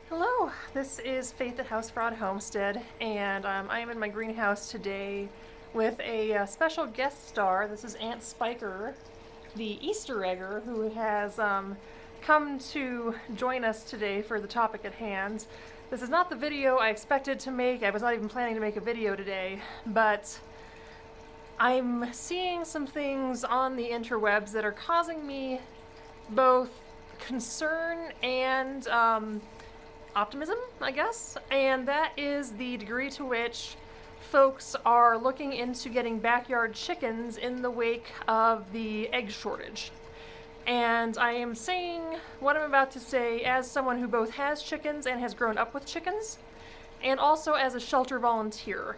Hello, this is Faith at House Fraud Homestead, and I am in my greenhouse today with a special guest star. This is Aunt Spiker, the Easter egger, who has come to join us today for the topic at hand. This is not the video I expected to make. I was not even planning to make a video today, but I'm seeing some things on the interwebs that are causing me both concern and optimism, I guess, and that is the degree to which folks are looking into getting backyard chickens in the wake of the egg shortage. And I am saying what I'm about to say as someone who both has chickens and has grown up with chickens, and also as a shelter volunteer.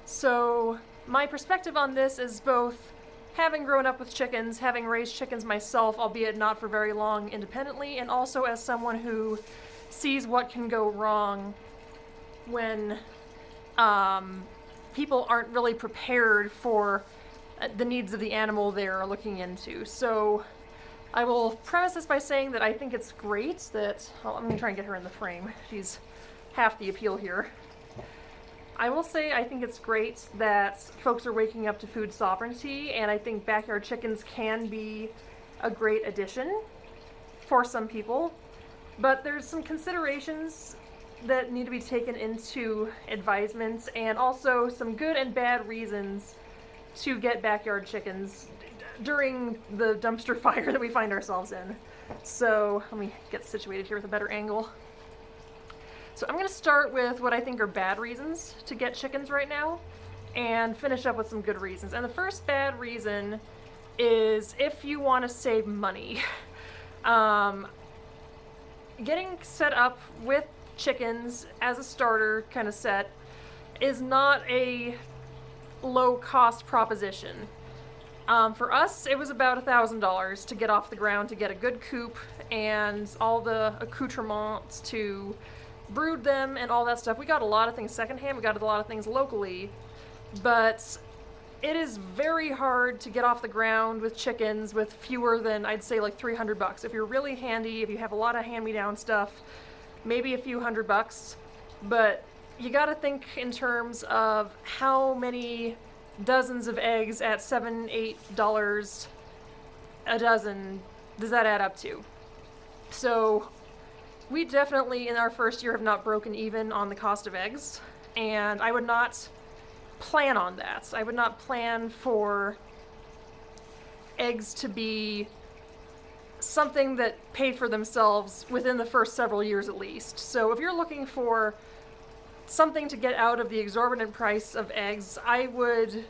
So my perspective on this is both having grown up with chickens, having raised chickens myself, albeit not for very long independently, and also as someone who sees what can go wrong when people aren't really prepared for the needs of the animal they're looking into. So I will preface this by saying that I think it's great that, well, I'm going to try and get her in the frame. She's half the appeal here. I will say I think it's great that folks are waking up to food sovereignty, and I think backyard chickens can be a great addition for some people. But there's some considerations that need to be taken into advisements, and also some good and bad reasons to get backyard chickens during the dumpster fire that we find ourselves in. So let me get situated here with a better angle. So I'm going to start with what I think are bad reasons to get chickens right now, and finish up with some good reasons. And the first bad reason is if you want to save money. Getting set up with chickens as a starter kind of set is not a low cost proposition. For us, it was about $1,000 to get off the ground, to get a good coop and all the accoutrements to brood them and all that stuff. We got a lot of things secondhand, we got a lot of things locally, but it is very hard to get off the ground with chickens with fewer than, I'd say, like $300. If you're really handy, if you have a lot of hand-me-down stuff, maybe a few $100. But you gotta think in terms of how many dozens of eggs at $7, $8 a dozen does that add up to? So we definitely, in our first year, have not broken even on the cost of eggs, and I would not plan on that. I would not plan for eggs to be something that pay for themselves within the first several years at least. So if you're looking for something to get out of the exorbitant price of eggs, I would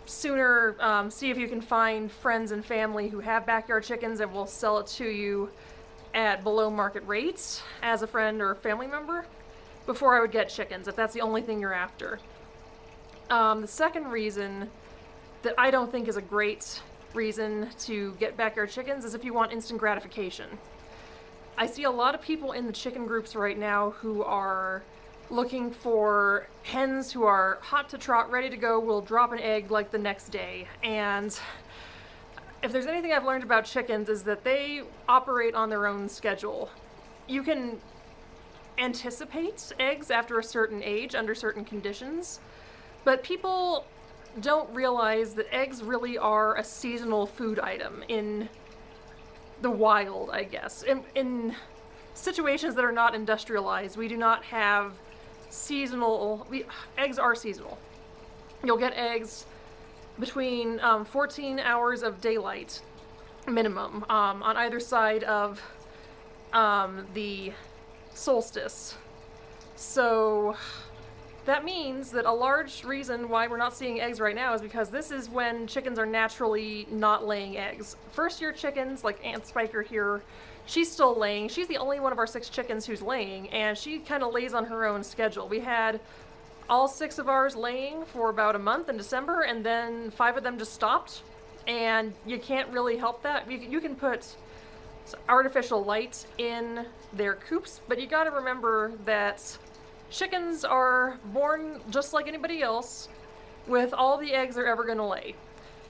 sooner see if you can find friends and family who have backyard chickens and will sell it to you at below market rates as a friend or a family member before I would get chickens, if that's the only thing you're after. The second reason that I don't think is a great reason to get backyard chickens is if you want instant gratification. I see a lot of people in the chicken groups right now who are looking for hens who are hot to trot, ready to go, will drop an egg like the next day. And if there's anything I've learned about chickens is that they operate on their own schedule. You can anticipate eggs after a certain age under certain conditions, but people don't realize that eggs really are a seasonal food item in the wild, I guess. In situations that are not industrialized, we do not have seasonal... eggs are seasonal. You'll get eggs between 14 hours of daylight minimum on either side of the solstice. So that means that a large reason why we're not seeing eggs right now is because this is when chickens are naturally not laying eggs. First year chickens, like Aunt Spiker here, she's still laying. She's the only one of our 6 chickens who's laying, and she kind of lays on her own schedule. We had all 6 of ours laying for about a month in December, and then 5 of them just stopped, and you can't really help that. You can put artificial light in their coops, but you gotta remember that chickens are born just like anybody else with all the eggs they're ever gonna lay.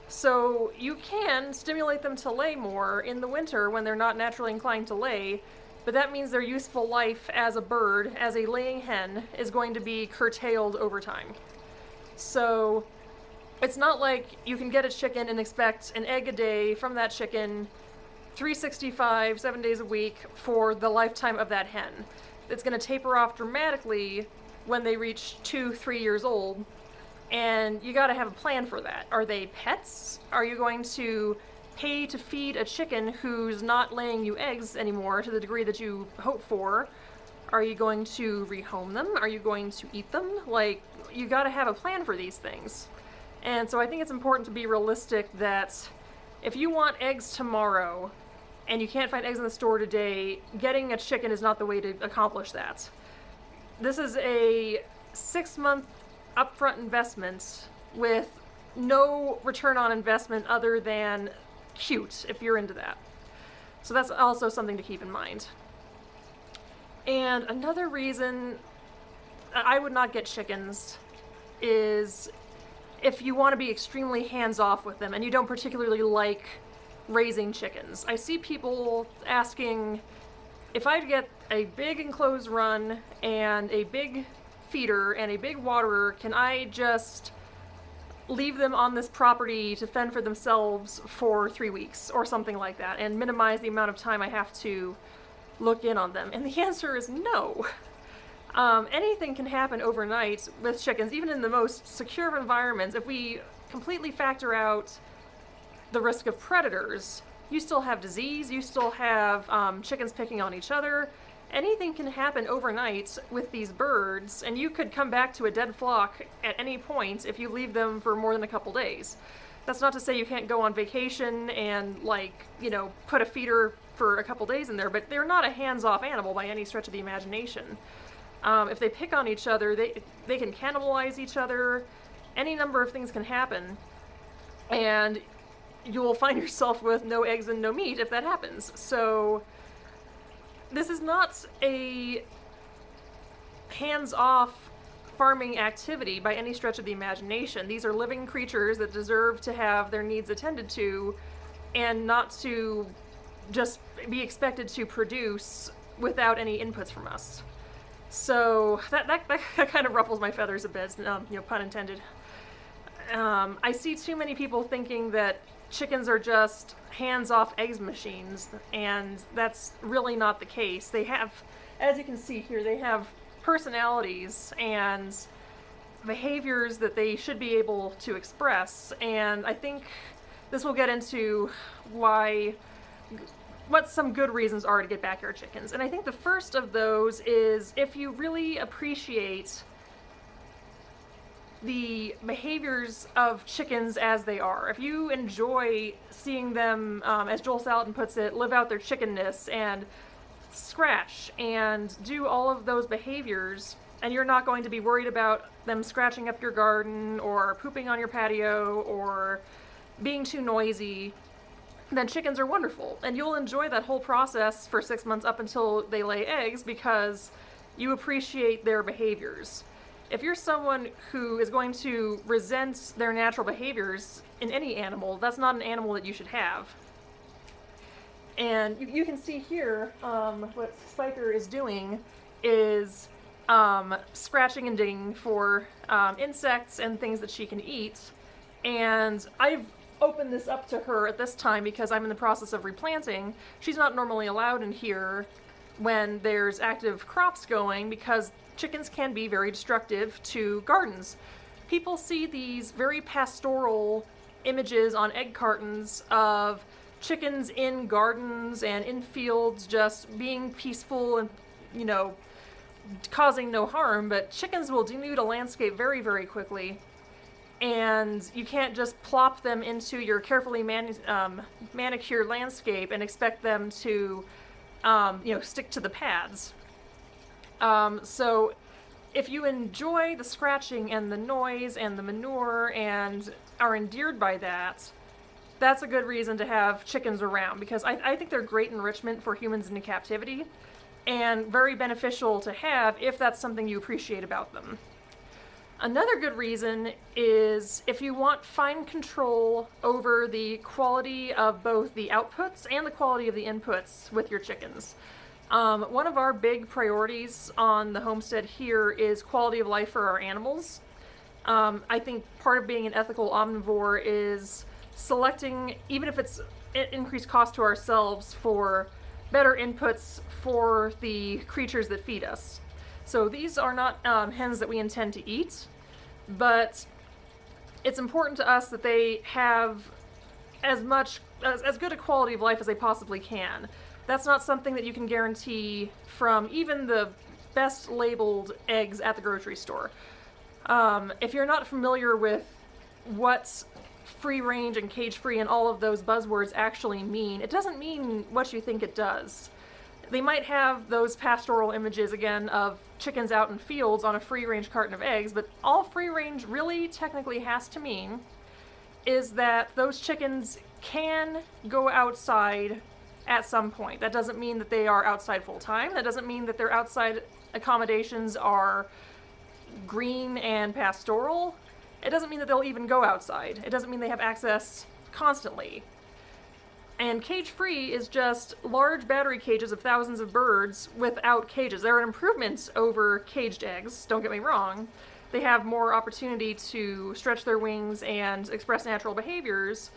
So you can stimulate them to lay more in the winter when they're not naturally inclined to lay but that means their useful life as a bird, as a laying hen, is going to be curtailed over time. So it's not like you can get a chicken and expect an egg a day from that chicken 365, 7 days a week for the lifetime of that hen. It's going to taper off dramatically when they reach 2-3 years old, and you got to have a plan for that. Are they pets? Are you going to pay to feed a chicken who's not laying you eggs anymore to the degree that you hope for? Are you going to rehome them? Are you going to eat them? Like, you got to have a plan for these things. And so I think it's important to be realistic that if you want eggs tomorrow and you can't find eggs in the store today, getting a chicken is not the way to accomplish that. This is a 6-month upfront investment with no return on investment other than cute, if you're into that. So that's also something to keep in mind. And another reason I would not get chickens is if you want to be extremely hands-off with them and you don't particularly like raising chickens. I see people asking, if I get a big enclosed run and a big feeder and a big waterer, can I just leave them on this property to fend for themselves for 3 weeks or something like that and minimize the amount of time I have to look in on them? And the answer is no. Anything can happen overnight with chickens, even in the most secure of environments. If we completely factor out the risk of predators, you still have disease, you still have chickens picking on each other. Anything can happen overnight with these birds, and you could come back to a dead flock at any point if you leave them for more than a couple days. That's not to say you can't go on vacation and, put a feeder for a couple days in there, but they're not a hands-off animal by any stretch of the imagination. If they pick on each other, they can cannibalize each other. Any number of things can happen, and you will find yourself with no eggs and no meat if that happens. So this is not a hands-off farming activity by any stretch of the imagination. These are living creatures that deserve to have their needs attended to and not to just be expected to produce without any inputs from us. So that kind of ruffles my feathers a bit, pun intended. I see too many people thinking that chickens are just hands-off eggs machines, and that's really not the case. They have, as you can see here, they have personalities and behaviors that they should be able to express, and I think this will get into what some good reasons are to get backyard chickens. And I think the first of those is if you really appreciate the behaviors of chickens as they are. If you enjoy seeing them, as Joel Salatin puts it, live out their chickenness and scratch and do all of those behaviors, and you're not going to be worried about them scratching up your garden or pooping on your patio or being too noisy, then chickens are wonderful. And you'll enjoy that whole process for 6 months up until they lay eggs because you appreciate their behaviors. If you're someone who is going to resent their natural behaviors in any animal, that's not an animal that you should have. And you can see here what Spiker is doing is scratching and digging for insects and things that she can eat. And I've opened this up to her at this time because I'm in the process of replanting. She's not normally allowed in here when there's active crops going because chickens can be very destructive to gardens. People see these very pastoral images on egg cartons of chickens in gardens and in fields just being peaceful and, causing no harm, but chickens will denude a landscape very, very quickly. And you can't just plop them into your carefully manicured landscape and expect them to, stick to the pads. So if you enjoy the scratching and the noise and the manure and are endeared by that, that's a good reason to have chickens around, because I think they're great enrichment for humans in captivity and very beneficial to have if that's something you appreciate about them. Another good reason is if you want fine control over the quality of both the outputs and the quality of the inputs with your chickens. One of our big priorities on the homestead here is quality of life for our animals. I think part of being an ethical omnivore is selecting, even if it's an increased cost to ourselves, for better inputs for the creatures that feed us. So these are not hens that we intend to eat, but it's important to us that they have as good a quality of life as they possibly can. That's not something that you can guarantee from even the best labeled eggs at the grocery store. If you're not familiar with what free range and cage free and all of those buzzwords actually mean, it doesn't mean what you think it does. They might have those pastoral images again of chickens out in fields on a free range carton of eggs, but all free range really technically has to mean is that those chickens can go outside at some point. That doesn't mean that they are outside full time. That doesn't mean that their outside accommodations are green and pastoral. It doesn't mean that they'll even go outside. It doesn't mean they have access constantly. And cage-free is just large battery cages of thousands of birds without cages. They're an improvement over caged eggs, don't get me wrong. They have more opportunity to stretch their wings and express natural behaviors,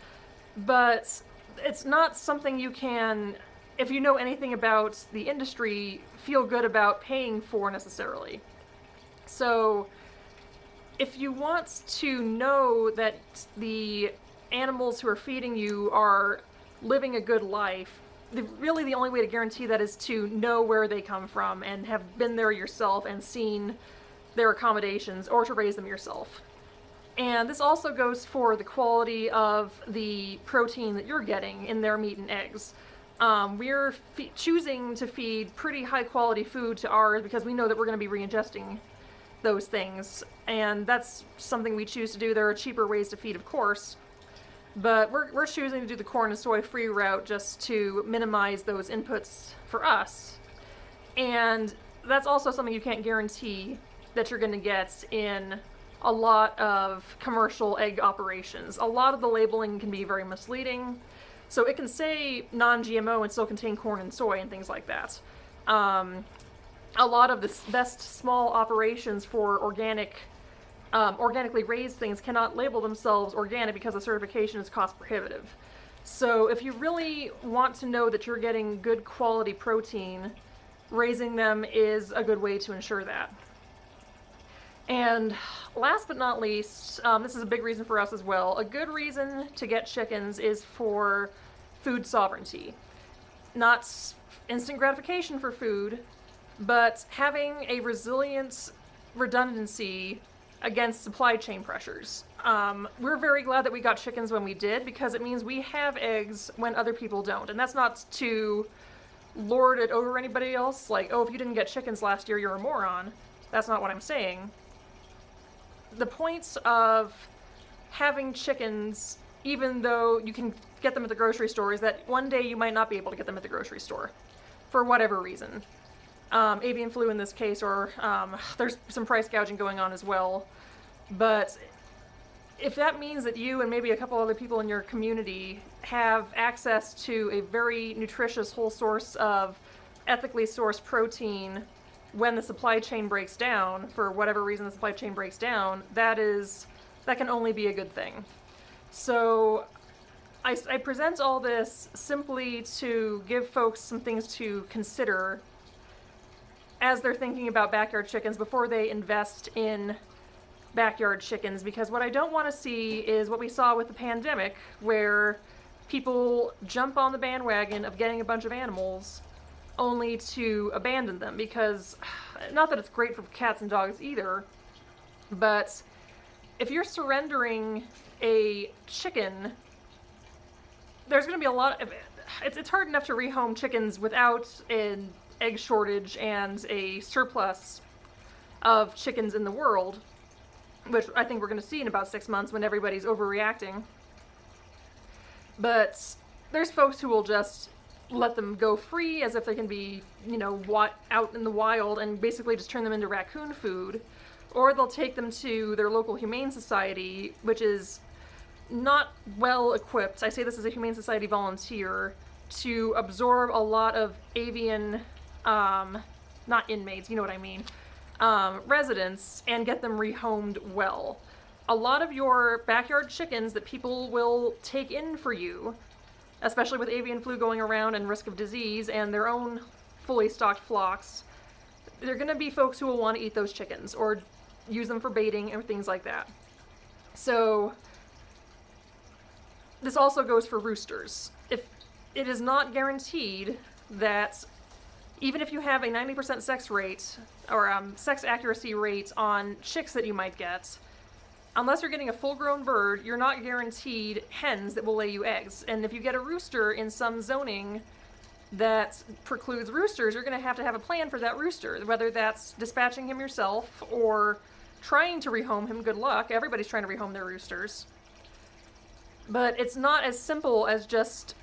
but it's not something you can, if you know anything about the industry, feel good about paying for necessarily. So if you want to know that the animals who are feeding you are living a good life, really the only way to guarantee that is to know where they come from and have been there yourself and seen their accommodations, or to raise them yourself. And this also goes for the quality of the protein that you're getting in their meat and eggs. We're choosing to feed pretty high quality food to ours because we know that we're going to be re-ingesting those things, and that's something we choose to do. There are cheaper ways to feed, of course, but we're choosing to do the corn and soy free route just to minimize those inputs for us. And that's also something you can't guarantee that you're going to get in a lot of commercial egg operations. A lot of the labeling can be very misleading, so it can say non-GMO and still contain corn and soy and things like that. A lot of the best small operations for organically raised things cannot label themselves organic because the certification is cost prohibitive. So if you really want to know that you're getting good quality protein, raising them is a good way to ensure that. And last but not least, this is a big reason for us as well. A good reason to get chickens is for food sovereignty. Not instant gratification for food, but having a resilient redundancy against supply chain pressures. We're very glad that we got chickens when we did, because it means we have eggs when other people don't. And that's not to lord it over anybody else, like, oh, if you didn't get chickens last year, you're a moron. That's not what I'm saying. The points of having chickens, even though you can get them at the grocery store, is that one day you might not be able to get them at the grocery store for whatever reason. Avian flu in this case, or there's some price gouging going on as well. But if that means that you and maybe a couple other people in your community have access to a very nutritious whole source of ethically sourced protein when the supply chain breaks down, for whatever reason the supply chain breaks down, that can only be a good thing. So I present all this simply to give folks some things to consider as they're thinking about backyard chickens before they invest in backyard chickens, because what I don't want to see is what we saw with the pandemic, where people jump on the bandwagon of getting a bunch of animals only to abandon them, because not that it's great for cats and dogs either, but if you're surrendering a chicken, there's going to be a lot of it's hard enough to rehome chickens without an egg shortage and a surplus of chickens in the world, which I think we're going to see in about 6 months when everybody's overreacting. But there's folks who will just let them go free as if they can be, out in the wild, and basically just turn them into raccoon food. Or they'll take them to their local humane society, which is not well equipped, I say this as a humane society volunteer, to absorb a lot of avian not inmates, you know what I mean, residents, and get them rehomed well. A lot of your backyard chickens that people will take in for you, especially with avian flu going around and risk of disease and their own fully stocked flocks, they're going to be folks who will want to eat those chickens or use them for baiting or things like that. So this also goes for roosters. If it is not guaranteed that even if you have a 90% sex rate or sex accuracy rate on chicks that you might get, unless you're getting a full-grown bird, you're not guaranteed hens that will lay you eggs. And if you get a rooster in some zoning that precludes roosters, you're going to have a plan for that rooster, whether that's dispatching him yourself or trying to rehome him. Good luck. Everybody's trying to rehome their roosters. But it's not as simple as just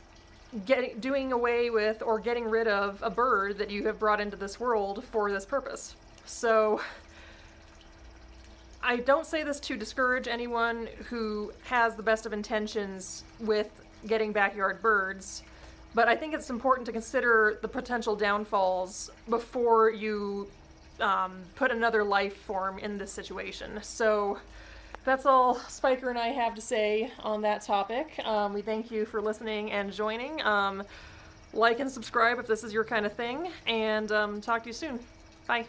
doing away with or getting rid of a bird that you have brought into this world for this purpose. So I don't say this to discourage anyone who has the best of intentions with getting backyard birds, but I think it's important to consider the potential downfalls before you put another life form in this situation. So that's all Spiker and I have to say on that topic. We thank you for listening and joining. Like and subscribe if this is your kind of thing, and talk to you soon. Bye.